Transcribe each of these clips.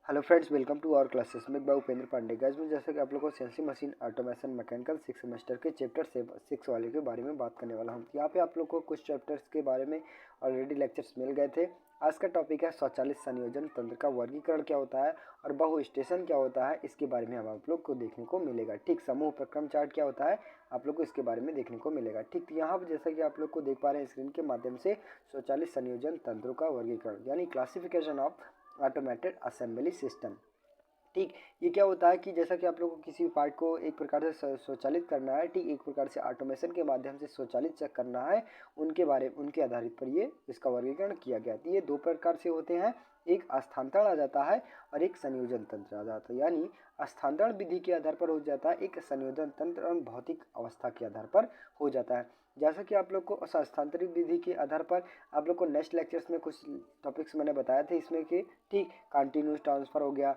Hello friends, welcome to our classes में मैं Upendra Pandey. Guys में जैसे कि आप लोगों को CNC machine automation mechanical 6 semester के चैप्टर 6 वाले के बारे में बात करने वाला हूं। यहाँ पे आप लोग को कुछ चैप्टर्स के बारे में ऑलरेडी लेक्चर्स मिल गए थे। आज का टॉपिक है स्वचालित संयोजन तंत्र का वर्गीकरण क्या होता है और बहु स्टेशन क्या होता है, इसके बारे में हम आप लोग को देखने को मिलेगा। ठीक, समूह प्रक्रम चार्ट क्या होता है आप लोग को इसके बारे में देखने को मिलेगा। ठीक, तो यहाँ पर जैसा कि आप लोग को देख पा रहे हैं स्क्रीन के माध्यम से स्वचालित संयोजन तंत्रों का वर्गीकरण यानी classification of automated assembly system. ठीक, ये क्या होता है कि जैसा कि आप लोगों को किसी भी पार्ट को एक प्रकार से स्वचालित करना है, ठीक एक प्रकार से ऑटोमेशन के माध्यम से स्वचालित चेक करना है, उनके आधारित पर ये इसका वर्गीकरण किया गया। तो ये दो प्रकार से होते हैं, एक स्थानांतरण आ जाता है और एक संयोजन तंत्र आ जाता है। यानी स्थानांतरण विधि के आधार पर हो जाता है, एक संयोजन तंत्र और भौतिक अवस्था के आधार पर हो जाता है। जैसा कि आप लोग को स्थानांतरित विधि के आधार पर आप लोग को नेक्स्ट लेक्चर्स में कुछ टॉपिक्स मैंने बताए थे इसमें कि ठीक कंटिन्यूस ट्रांसफर हो गया,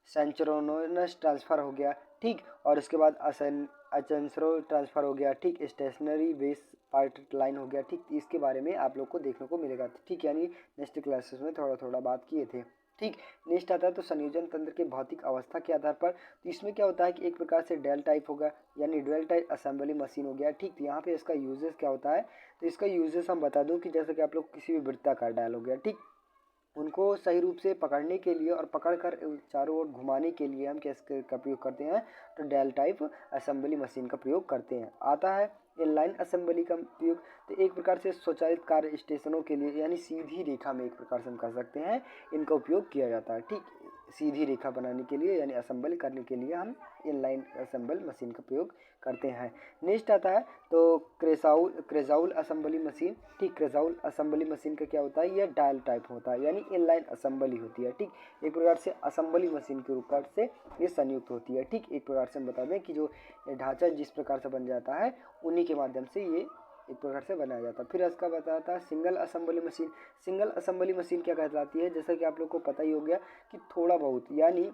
सेंचुरोनस ट्रांसफ़र हो गया, ठीक, और उसके बाद असेंसरो ट्रांसफ़र हो गया, ठीक, स्टेशनरी बेस पार्ट लाइन हो गया। ठीक, इसके बारे में आप लोग को देखने को मिलेगा। ठीक, यानी नेक्स्ट क्लासेस में थोड़ा थोड़ा बात किए थे। ठीक, नेक्स्ट आता है तो संयोजन तंत्र के भौतिक अवस्था के आधार पर। तो इसमें क्या होता है कि एक प्रकार से डेल टाइप होगा यानी डुअल टाइप असेंबली मशीन हो गया। ठीक, तो यहाँ पे इसका यूजेस क्या होता है, तो इसका यूजेस हम बता दूं कि जैसे कि आप लोग किसी भी वृत्ताकार डायल हो गया, ठीक, उनको सही रूप से पकड़ने के लिए और पकड़कर चारों ओर घुमाने के लिए हम का प्रयोग करते हैं, तो डेल टाइप असेंबली मशीन का प्रयोग करते हैं। आता है इनलाइन असेंबली का प्रयोग, तो एक प्रकार से स्वचालित कार्य स्टेशनों के लिए यानी सीधी रेखा में एक प्रकार से हम कर सकते हैं, इनका उपयोग किया जाता है। ठीक, सीधी रेखा बनाने के लिए यानी असेंबल करने के लिए हम इनलाइन असेंबल मशीन का प्रयोग करते हैं। नेक्स्ट आता है तो क्रेजाउल असेंबली मशीन। ठीक, क्रेजाउल असेंबली मशीन का क्या होता है, यह डायल टाइप होता है यानी इनलाइन असेंबली होती है। ठीक, एक प्रकार से असेंबली मशीन के रूप से ये संयुक्त होती है। ठीक, एक प्रकार से हम बता दें कि जो ढांचा जिस प्रकार से बन जाता है उन्हीं के माध्यम से ये एक प्रकार से बनाया जाता है। फिर इसका बताता है single assembly machine. Single assembly machine क्या कहलाती है, जैसा कि आप लोग को पता ही हो गया कि थोड़ा बहुत यानी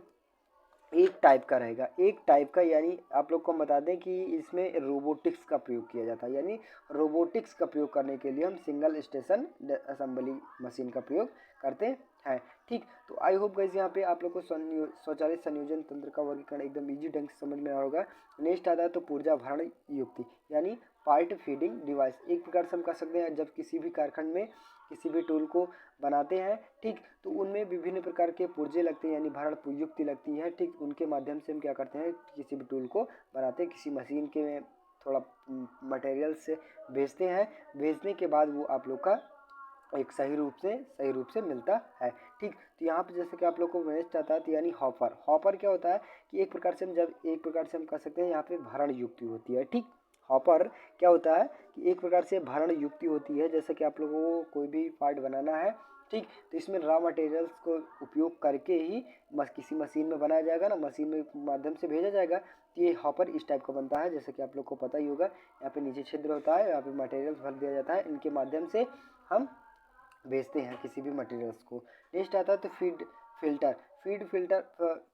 एक टाइप का रहेगा, एक टाइप का, यानी आप लोग को हम बता दें कि इसमें रोबोटिक्स का प्रयोग किया जाता है। यानी रोबोटिक्स का प्रयोग करने के लिए हम सिंगल स्टेशन असेंबली मशीन का प्रयोग करते हैं। ठीक, तो आई होप गाइस यहाँ पे आप लोग को स्वचालित संयोजन तंत्र का वर्गीकरण एकदम इजी ढंग से समझ में आ होगा। नेक्स्ट आता है तो पूर्जा भरण युक्ति यानी पार्ट फीडिंग डिवाइस। एक प्रकार से हम कह सकते हैं जब किसी भी कारखंड में किसी भी टूल को बनाते हैं, ठीक, तो उनमें विभिन्न प्रकार के पुर्जे लगते हैं यानी भरण युक्ति लगती है। ठीक, उनके माध्यम से हम क्या करते हैं, किसी भी टूल को बनाते हैं, किसी मशीन के थोड़ा मटेरियल से भेजते हैं, भेजने के बाद वो आप लोग का एक सही रूप से मिलता है। ठीक, तो यहाँ पे जैसे कि आप लोग को मैनेज चाहता है तो यानी हॉपर क्या होता है कि एक प्रकार से हम कह सकते हैं यहाँ पे भरण युक्ति होती है। ठीक, हॉपर क्या होता है कि एक प्रकार से भरण युक्ति होती है, जैसे कि आप लोगों को कोई भी पार्ट बनाना है, ठीक, तो इसमें रॉ मटेरियल्स को उपयोग करके ही किसी मशीन में बनाया जाएगा ना, मशीन में माध्यम से भेजा जाएगा। तो ये हॉपर इस टाइप का बनता है, जैसे कि आप लोग को पता ही होगा। यहाँ पे नीचे छिद्र होता है, यहाँ पे मटेरियल्स भर दिया जाता है, इनके माध्यम से हम भेजते हैं किसी भी मटेरियल्स को। नेक्स्ट आता है तो फीड फिल्टर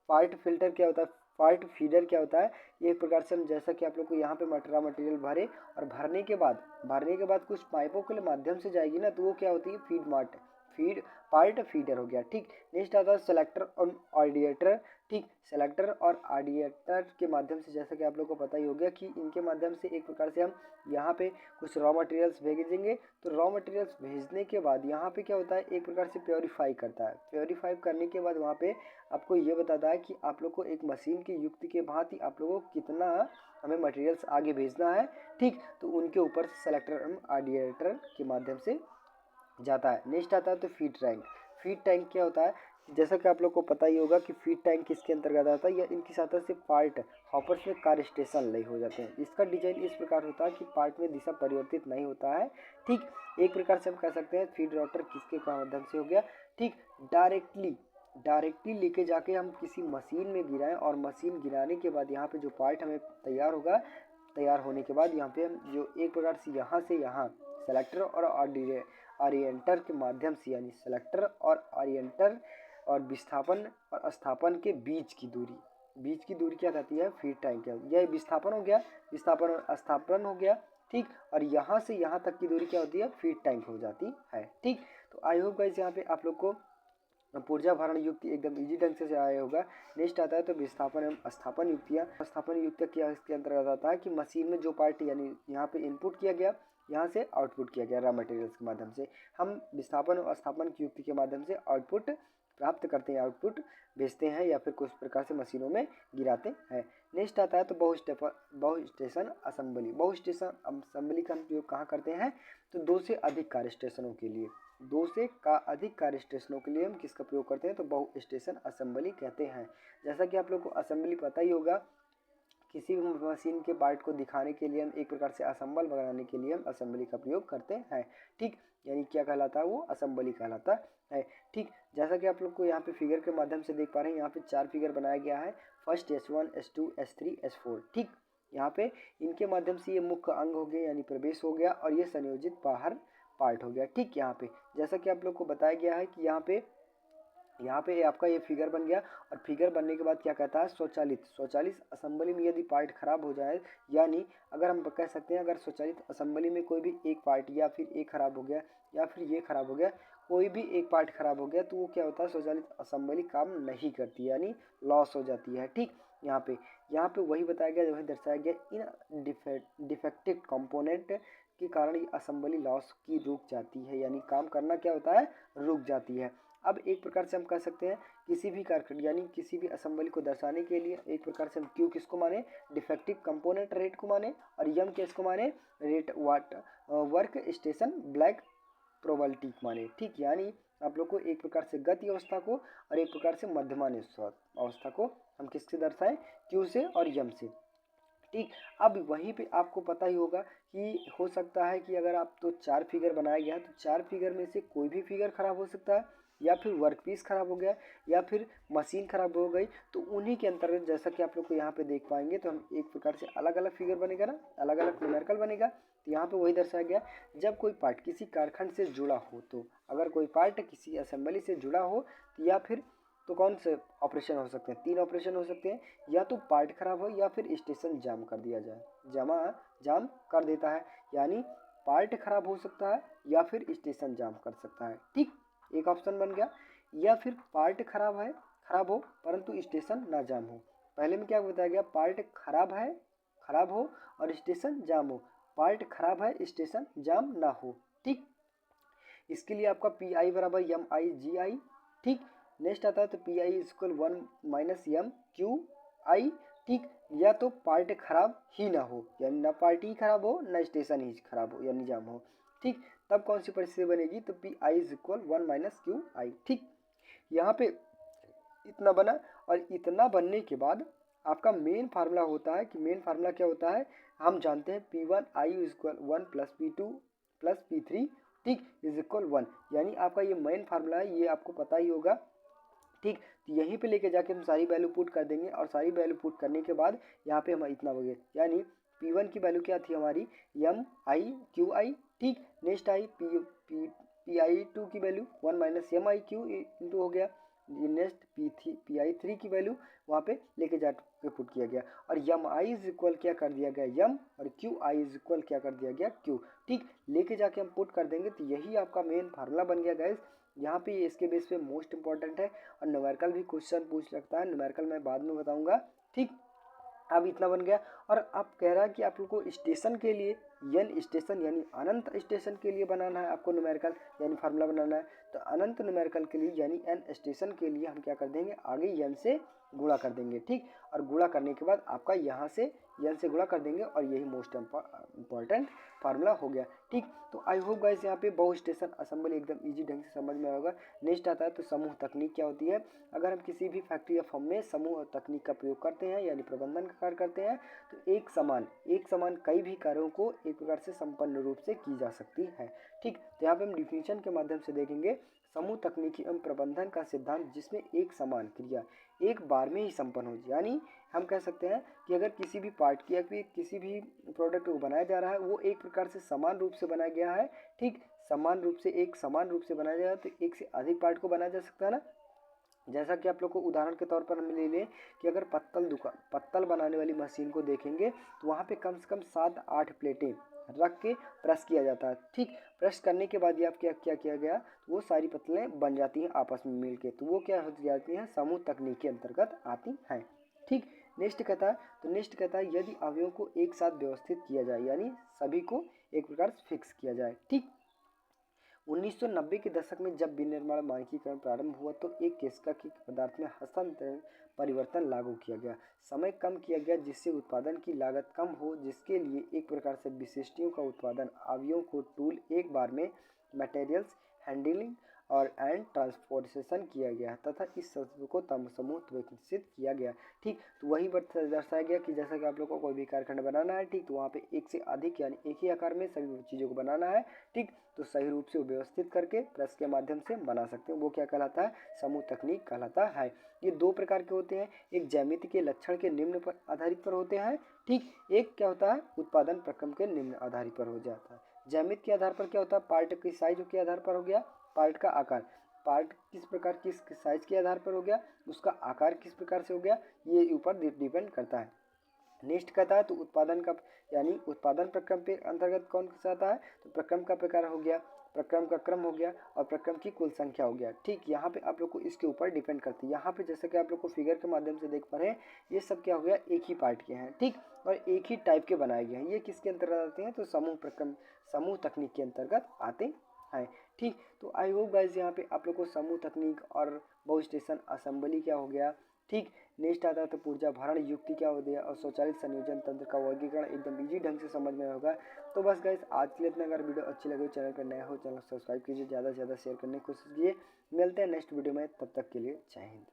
पार्ट फिल्टर क्या होता है, पार्ट फीडर क्या होता है, ये एक प्रकार से हम जैसा कि आप लोग को यहाँ पे मटेरियल भरे और भरने के बाद कुछ पाइपों के माध्यम से जाएगी ना, तो वो क्या होती है फीड पार्ट फीडर हो गया। ठीक, नेक्स्ट आता है सेलेक्टर और ऑडिएटर। ठीक, सेलेक्टर और ऑडिएटर के माध्यम से जैसा कि आप लोग को पता ही हो गया कि इनके माध्यम से एक प्रकार से हम यहाँ पे कुछ रॉ मटेरियल्स भेजेंगे, तो रॉ मटेरियल्स भेजने के बाद यहाँ पे क्या होता है, एक प्रकार से प्योरीफाई करता है। प्योरीफाई करने के बाद वहाँ पे आपको ये बताता है कि आप लोग को एक मशीन की युक्ति के भांति आप लोगों को कितना हमें मटेरियल्स आगे भेजना है। ठीक, तो उनके ऊपर से सेलेक्टर एंड ऑडिएटर के माध्यम से जाता है। नेक्स्ट आता है तो फीड टैंक। फीड टैंक क्या होता है, जैसा कि आप लोग को पता ही होगा कि फीड टैंक किसके अंतर्गत आता है, या इनकी सहायता से पार्ट हॉपर्स में कार्य स्टेशन लय हो जाते हैं। इसका डिजाइन इस प्रकार होता है कि पार्ट में दिशा परिवर्तित नहीं होता है। ठीक, एक प्रकार से हम कह सकते हैं फीड रोटर किसके माध्यम से हो गया, ठीक, डायरेक्टली लेके जाके हम किसी मशीन में गिराएं और मशीन गिराने के बाद यहाँ पे जो पार्ट हमें तैयार होगा, तैयार होने के बाद यहाँ पे हम जो एक प्रकार से यहाँ सेलेक्टर और ओरिएंटर के माध्यम से, यानी सेलेक्टर और ओरिएंटर और विस्थापन और स्थापन के बीच की दूरी क्या कहती है, फीड टैंक है। यह विस्थापन हो गया, विस्थापन और स्थापन हो गया। ठीक, और यहाँ से यहाँ तक की दूरी क्या होती है, फीड टैंक हो जाती है। ठीक, तो आई होप गाइस यहाँ पे आप लोग को पुर्जा भरण युक्ति एकदम इजी ढंग से आया होगा। नेक्स्ट आता है तो विस्थापन एवं स्थापन युक्तियाँ। स्थापन युक्तियाँ क्या इसके अंतर्गत आता है कि मशीन में जो पार्ट यानी यहाँ पे इनपुट किया गया, यहाँ से आउटपुट किया गया रॉ मटेरियल्स के माध्यम से, हम विस्थापन और स्थापन की युक्ति के माध्यम से आउटपुट प्राप्त करते हैं, आउटपुट भेजते हैं या फिर कुछ प्रकार से मशीनों में गिराते हैं। नेक्स्ट आता है तो बहु स्टेशन असेंबली। बहु स्टेशन असेंबली का हम उपयोग कहाँ करते हैं तो 2 से अधिक कार्य स्टेशनों के लिए, 2 से अधिक कार्य स्टेशनों के लिए हम किसका प्रयोग करते हैं तो बहु स्टेशन असेंबली कहते हैं। जैसा कि आप लोग को असेंबली पता ही होगा, किसी भी मशीन के पार्ट को दिखाने के लिए हम एक प्रकार से असेंबल बनाने के लिए हम असेंबली का प्रयोग करते हैं। ठीक, यानी क्या कहलाता है वो असेंबली कहलाता है। ठीक, जैसा कि आप लोग को यहाँ पे फिगर के माध्यम से देख पा रहे हैं, यहाँ पे 4 फिगर बनाया गया है, first S1 S2 S3 S4। ठीक, यहाँ पे इनके माध्यम से ये मुख्य अंग हो गए यानी प्रवेश हो गया और ये संयोजित बाहर पार्ट हो गया। ठीक, यहाँ पे जैसा कि आप लोग को बताया गया है कि यहाँ पे आपका ये फिगर बन गया और फिगर बनने के बाद क्या कहता है स्वचालित असेंबली में यदि पार्ट खराब हो जाए, यानी अगर हम कह सकते हैं अगर स्वचालित असेंबली में कोई भी एक पार्ट या फिर एक खराब हो गया या फिर ये खराब हो गया, कोई भी एक पार्ट खराब हो गया तो वो क्या होता है स्वचालित असेंबली काम नहीं करती यानी लॉस हो जाती है। ठीक, यहाँ पे वही बताया गया, वही दर्शाया गया, इन डिफेक्टिव कंपोनेंट के कारण ये असेंबली लॉस की रुक जाती है यानी काम करना क्या होता है रुक जाती है। अब एक प्रकार से हम कह सकते हैं किसी भी कारखंड यानी किसी भी असेंबली को दर्शाने के लिए एक प्रकार से हम क्यू किसको माने डिफेक्टिव कंपोनेंट रेट को माने और यम किसको माने rate work station black probability को माने। ठीक, यानी आप लोग को एक प्रकार से गति अवस्था को और एक प्रकार से मध्यमान अवस्था को हम किससे दर्शाएं क्यू से और यम से। ठीक, अब वहीं पे आपको पता ही होगा कि हो सकता है कि अगर आप तो 4 फिगर बनाया गया तो 4 फिगर में से कोई भी फिगर खराब हो सकता है या फिर वर्क पीस खराब हो गया या फिर मशीन खराब हो गई, तो उन्हीं के अंतर्गत जैसा कि आप लोग को यहाँ पे देख पाएंगे तो हम एक प्रकार से अलग अलग फिगर बनेगा ना, अलग अलग न्यूमेरिकल बनेगा। तो यहाँ पे वही दर्शाया गया जब कोई पार्ट किसी कारखंड से जुड़ा हो, तो अगर कोई पार्ट किसी असेंबली से जुड़ा हो या फिर तो कौन से ऑपरेशन हो सकते हैं 3 ऑपरेशन हो सकते हैं, या तो पार्ट खराब हो या फिर स्टेशन जाम कर दिया जाए, जाम कर देता है यानी पार्ट खराब हो सकता है या फिर स्टेशन जाम कर सकता है। ठीक, एक ऑप्शन बन गया, या फिर पार्ट खराब हो परंतु स्टेशन ना जाम हो। पहले में क्या बताया गया पार्ट खराब हो और स्टेशन जाम हो, पार्ट खराब है स्टेशन जाम ना हो। ठीक, इसके लिए आपका पी आई बराबर एम आई जी आई। ठीक, नेक्स्ट आता है तो P I equal 1 minus M Q I. ठीक, या तो पार्ट खराब ही ना हो यानी ना पार्ट ही खराब हो ना स्टेशन ही खराब हो यानी जाम हो। ठीक, तब कौन सी परिस्थिति बनेगी तो P I is equal 1 minus Q I. ठीक, यहाँ पे इतना बना और इतना बनने के बाद आपका मेन फार्मूला होता है कि मेन फार्मूला क्या होता है हम जानते हैं P1 I is equal 1 plus P2 plus P3 ठीक इज इक्वल 1, यानी आपका ये मेन फार्मूला है, ये आपको पता ही होगा। ठीक, तो यहीं पे लेके जाके हम सारी वैल्यू पुट कर देंगे और सारी वैल्यू पुट करने के बाद यहाँ पे हम इतना हो गया यानी P1 की वैल्यू क्या थी हमारी एम आई क्यू आई। ठीक, नेक्स्ट आई पी आई 2 की value 1 minus M I Q into हो गया, नेक्स्ट पी आई 3 की वैल्यू वहाँ पे लेके जाके पुट किया गया और एम आई इज इक्वल क्या कर दिया गया एम और क्यू आई इज इक्वल क्या कर दिया गया क्यू। ठीक, लेके जाके हम पुट कर देंगे तो यही आपका मेन फार्मूला बन गया गाइस। यहाँ पे इसके बेस पे मोस्ट इंपॉर्टेंट है और न्यूमेरिकल भी क्वेश्चन पूछ सकता है, न्यूमेरिकल मैं बाद में बताऊंगा। ठीक, अब इतना बन गया और अब कह रहा है कि आप लोग को स्टेशन के लिए एन स्टेशन यानी अनंत स्टेशन के लिए बनाना है, आपको न्यूमेरिकल यानी फार्मूला बनाना है। तो अनंत न्यूमेरिकल के लिए यानी एन स्टेशन के लिए हम क्या कर देंगे आगे एन से गुणा कर देंगे। ठीक, और गुणा करने के बाद आपका यहाँ से एन से गुणा कर देंगे और यही मोस्ट इंपॉर्टेंट फार्मूला हो गया। ठीक, तो आई होप गाइस यहाँ पे बहु स्टेशन असेंबली एकदम इजी ढंग से समझ में होगा। नेक्स्ट आता है तो समूह तकनीक क्या होती है। अगर हम किसी भी फैक्ट्री या फर्म में समूह तकनीक का प्रयोग करते हैं यानी प्रबंधन का कार्य करते हैं तो एक समान कई भी कार्यों को एक प्रकार से संपन्न रूप से की जा सकती है। ठीक, तो यहाँ पे हम डिफिनीशन के माध्यम से देखेंगे समूह तकनीकी एवं प्रबंधन का सिद्धांत जिसमें एक समान क्रिया एक बार में ही संपन्न हो, यानी हम कह सकते हैं कि अगर किसी भी पार्ट की या फिर किसी भी प्रोडक्ट को बनाया जा रहा है वो एक प्रकार से समान रूप से बनाया गया है। ठीक, समान रूप से बनाया जाए तो एक से अधिक पार्ट को बनाया जा सकता है ना, जैसा कि आप लोग को उदाहरण के तौर पर हम ले लें कि अगर पत्तल बनाने वाली मशीन को देखेंगे तो वहाँ पे कम से कम 7-8 प्लेटें रख के प्रेस किया जाता है। ठीक, प्रेस करने के बाद ये आप क्या किया गया, वो सारी पत्तलें बन जाती हैं आपस में मिल के, तो वो क्या हो जाती हैं, समूह तकनीक के अंतर्गत आती हैं। ठीक, नेक्स्ट कहता है यदि अवयवों को एक साथ व्यवस्थित किया जाए, यानी सभी को एक प्रकार से फिक्स किया जाए। ठीक, 1990 के दशक में जब विनिर्माण मानकीकरण प्रारंभ हुआ तो एक केशिका की पदार्थ में हस्तांतरण परिवर्तन लागू किया गया, समय कम किया गया जिससे उत्पादन की लागत कम हो, जिसके लिए एक प्रकार से विशिष्टियों का उत्पादन, अवयवों को टूल एक बार में मटेरियल्स हैंडलिंग और एंड ट्रांसपोर्टेशन किया गया तथा इस तत्व को समूह विकसित किया गया। ठीक, तो वही बात दर्शाया गया कि जैसा कि आप लोग को कोई भी कारखंड बनाना है, ठीक, तो वहाँ पे एक से अधिक यानी एक ही आकार में सभी चीज़ों को बनाना है। ठीक, तो सही रूप से व्यवस्थित करके प्रेस के माध्यम से बना सकते हैं, वो क्या कहलाता है, समूह तकनीक कहलाता है। ये दो प्रकार के होते हैं, एक ज्यामिति के लक्षण के निम्न पर आधारित पर होते हैं। ठीक, एक क्या होता है, उत्पादन प्रक्रम के निम्न आधारित पर हो जाता है। ज्यामिति के आधार पर क्या होता है, पार्ट की साइज के आधार पर हो गया, पार्ट का आकार, पार्ट किस प्रकार किस साइज के आधार पर हो गया, उसका आकार किस प्रकार से हो गया, ये ऊपर डिपेंड करता है। नेक्स्ट कहता है तो उत्पादन का यानी उत्पादन प्रक्रम के अंतर्गत कौन सा आता है, तो प्रक्रम का प्रकार हो गया, प्रक्रम का क्रम हो गया और प्रक्रम की कुल संख्या हो गया। ठीक, यहाँ पे आप लोग को इसके ऊपर डिपेंड करती है। यहाँ पे जैसे कि आप लोग को फिगर के माध्यम से देख पा रहे हैं, ये सब क्या हो गया, एक ही पार्ट के हैं। ठीक, और एक ही टाइप के बनाए गए हैं। ये किसके अंतर्गत आते हैं, तो समूह तकनीक के अंतर्गत आते हैं। ठीक, तो आई होप गाइज यहाँ पे आप लोग को समूह तकनीक और बहु स्टेशन असेंबली क्या हो गया। ठीक, नेक्स्ट आता है तो ऊर्जा भरण युक्ति क्या हो गया और स्वचालित संयोजन तंत्र का वर्गीकरण एकदम इजी ढंग से समझ में होगा। तो बस गाइस आज के लिए इतना। अगर वीडियो अच्छी लगे चैनल पर नया हो, चैनल सब्सक्राइब कीजिए, ज़्यादा से ज़्यादा शेयर करने की कोशिश कीजिए। मिलते हैं नेक्स्ट वीडियो में, तब तक के लिए जय हिंद।